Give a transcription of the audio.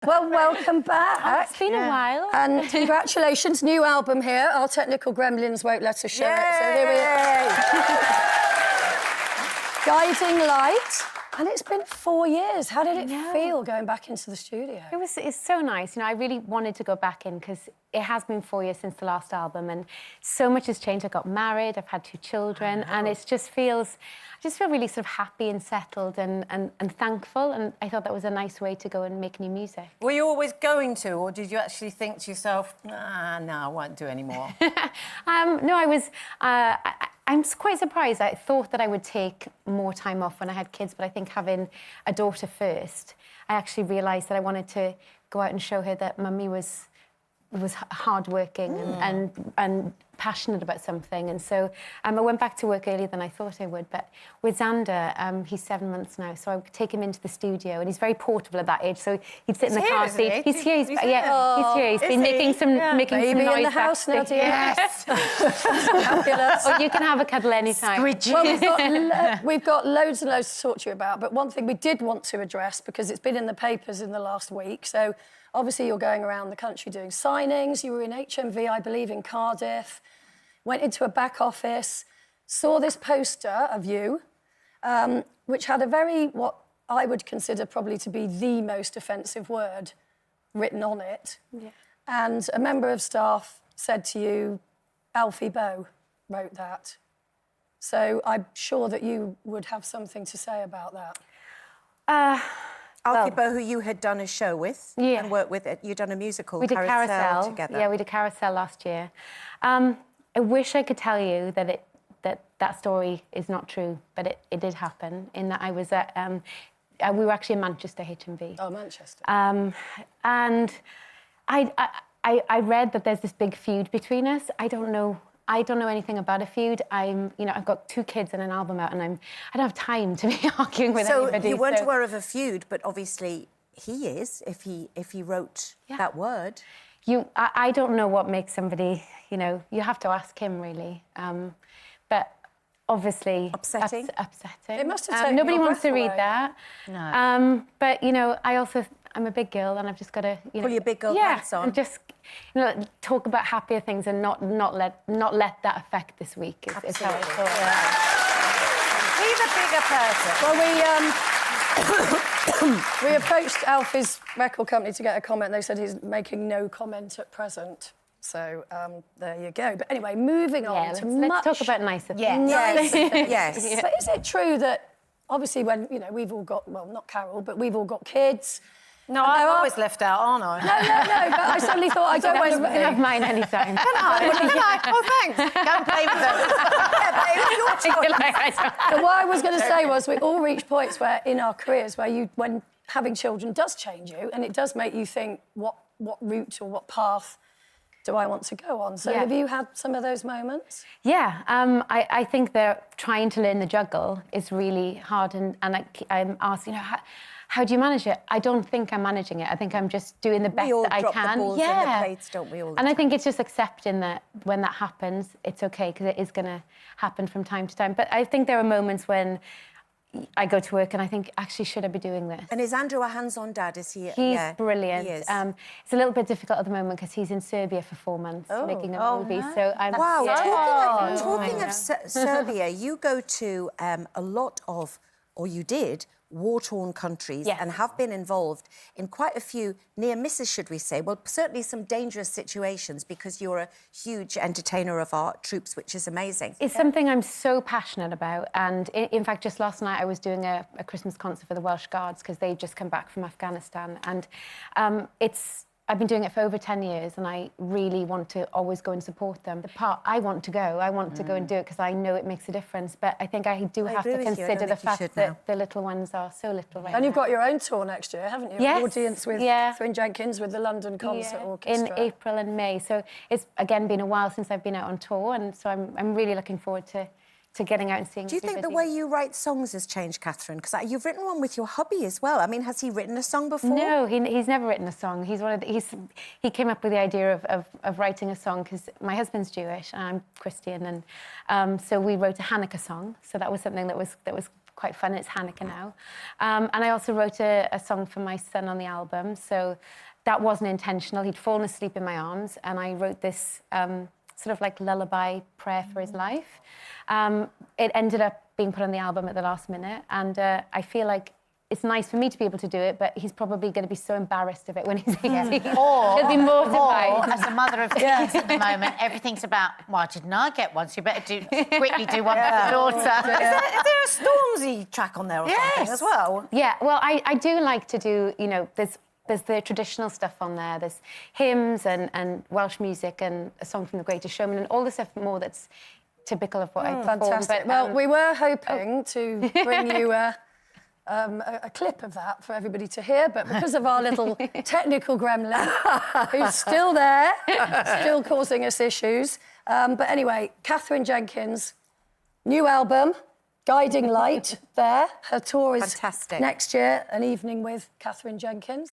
Well, welcome back. Oh, it's been a while. And congratulations, new album here. Our technical gremlins won't let us show it, so here we are. Guiding Light. And it's been 4 years. How did it feel going back into the studio? It's so nice. You know, I really wanted to go back in because it has been 4 years since the last album and so much has changed. I got married, I've had 2 children, and it just feels, I just feel really sort of happy and settled and thankful, and I thought that was a nice way to go and make new music. Were you always going to, or did you actually think to yourself, no, I won't do any more? No, I was... I'm quite surprised. I thought that I would take more time off when I had kids, but I think having a daughter first, I actually realised that I wanted to go out and show her that Mummy was hardworking and passionate about something. And so I went back to work earlier than I thought I would. But with Xander, he's 7 months now, so I would take him into the studio, and he's very portable at that age. So he'd sit in the car seat. He's here. He's here. He's been making some noise. Baby in the house now, dear. Yes. Fabulous. Or you can have a cuddle anytime. Well, we've got loads and loads to talk to you about, but one thing we did want to address, because it's been in the papers in the last week, so obviously you're going around the country doing signings. You were in HMV, I believe, in Cardiff, went into a back office, saw this poster of you, which had a very, what I would consider probably to be the most offensive word written on it. Yeah. And a member of staff said to you, Alfie Boe wrote that. So I'm sure that you would have something to say about that. Alfie Boe, who you had done a show with and worked with, you'd done a musical, we did Carousel together. Yeah, we did Carousel last year. I wish I could tell you that that story is not true, but it did happen, in that I was at... we were actually in Manchester, HMV. Oh, Manchester. And I read that there's this big feud between us. I don't know anything about a feud. I've got 2 kids and an album out, and I don't have time to be arguing with anybody. So you weren't aware of a feud, but obviously he is, if he wrote that word. I don't know what makes somebody, you have to ask him, really. But obviously... Upsetting? Upsetting. It must have taken nobody your wants to breath read away. that. No. But, I'm a big girl, and I've just got to... Pull your big girl pants on. And just, talk about happier things and not let that affect this week. Is how I thought. He's a bigger person. Well, we approached Alfie's record company to get a comment. They said he's making no comment at present. So there you go. But anyway, moving on to let's talk about nicer things. Yes. But is it true that, obviously, when, we've all got, well, not Carol, but we've all got kids... No, I'm always left out, aren't I? No, but I suddenly thought I don't You can have mine anytime. Can I? Oh, thanks. Go and play with them. Yeah, but it was your choice. But what I was going to say was we all reach points where, in our careers, when having children does change you, and it does make you think, what route or what path do I want to go on? So have you had some of those moments? Yeah, I think that trying to learn the juggle is really hard, and I'm asked, how do you manage it? I don't think I'm managing it. I think I'm just doing the best that I can. We all drop the balls in the plates, don't we, all the time? I think it's just accepting that when that happens, it's OK, because it is going to happen from time to time. But I think there are moments when I go to work and I think, actually, should I be doing this? And is Andrew a hands-on dad? Is he? He's brilliant. He is. It's a little bit difficult at the moment because he's in Serbia for 4 months making a movie. No. So I'm... Wow, talking of Serbia, you go to a lot of, or you did, war-torn countries and have been involved in quite a few near misses, should we say. Well, certainly some dangerous situations, because you're a huge entertainer of our troops, which is amazing. It's something I'm so passionate about. And in fact, just last night I was doing a Christmas concert for the Welsh Guards, because they've just come back from Afghanistan. And I've been doing it for over 10 years, and I really want to always go and support them. The part I want to go and do it because I know it makes a difference. But I think I do have to consider the fact that the little ones are so little right now. And you've got your own tour next year, haven't you? Yes. Audience with Katherine Jenkins with the London Concert Orchestra. In April and May. So it's, again, been a while since I've been out on tour, and so I'm really looking forward to getting out and seeing. Do you think the way you write songs has changed, Katherine? Because you've written one with your hubby as well. I mean, has he written a song before? No, he's never written a song. He came up with the idea of writing a song because my husband's Jewish and I'm Christian, and so we wrote a Hanukkah song. So that was something that was quite fun. It's Hanukkah now. And I also wrote a song for my son on the album. So that wasn't intentional. He'd fallen asleep in my arms, and I wrote this sort of like lullaby prayer for his life. It ended up being put on the album at the last minute, and I feel like it's nice for me to be able to do it, but he's probably going to be so embarrassed of it when he's 18. Or, he'll be mortified. or, as a mother of kids at the moment, everything's about, well, didn't I get one? So you better quickly do one for the daughter. Is there a Stormzy track on there or something as well? Yeah, well, I do like to do, you know, there's the traditional stuff on there. There's hymns and Welsh music and a song from The Greatest Showman and all the stuff more that's typical of what I perform. Fantastic. But, well, we were hoping to bring you a clip of that for everybody to hear, but because of our little technical gremlin, who's still there, still causing us issues. But anyway, Katherine Jenkins, new album, Guiding Light, there. Her tour is Fantastic. next year, An Evening with Katherine Jenkins.